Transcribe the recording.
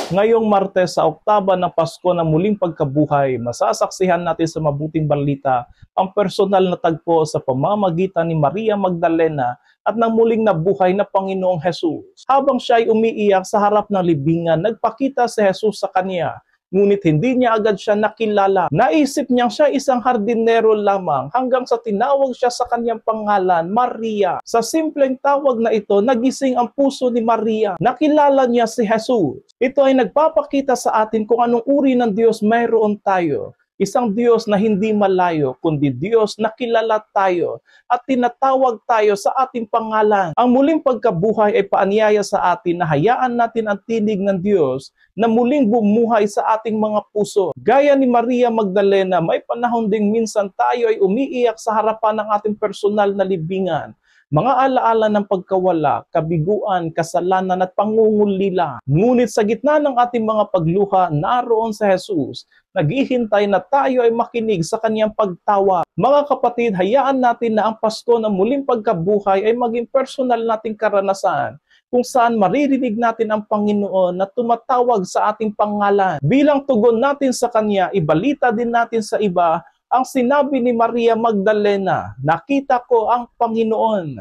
Ngayong Martes sa oktaba ng Pasko na muling pagkabuhay, masasaksihan natin sa mabuting balita ang personal na tagpo sa pamamagitan ni Maria Magdalena at ng muling nabuhay na Panginoong Hesus. Habang siya ay umiiyak sa harap ng libingan, nagpakita si Hesus sa kanya. Ngunit hindi niya agad siya nakilala. Naisip niyang siya isang hardinero lamang hanggang sa tinawag siya sa kanyang pangalan, Maria. Sa simpleng tawag na ito, nagising ang puso ni Maria. Nakilala niya si Jesus. Ito ay nagpapakita sa atin kung anong uri ng Diyos mayroon tayo. Isang Diyos na hindi malayo, kundi Diyos na kilala tayo at tinatawag tayo sa ating pangalan. Ang muling pagkabuhay ay paanyaya sa atin na hayaan natin ang tinig ng Diyos na muling bumuhay sa ating mga puso. Gaya ni Maria Magdalena, may panahon ding minsan tayo ay umiiyak sa harapan ng ating personal na libingan. Mga alaala ng pagkawala, kabiguan, kasalanan at pangungulila. Ngunit sa gitna ng ating mga pagluha, naroon sa Jesus. Naghihintay na tayo ay makinig sa kanyang pagtawa. Mga kapatid, hayaan natin na ang Pasko ng muling pagkabuhay ay maging personal nating karanasan, kung saan maririnig natin ang Panginoon na tumatawag sa ating pangalan. Bilang tugon natin sa Kanya, ibalita din natin sa iba ang sinabi ni Maria Magdalena, nakita ko ang Panginoon.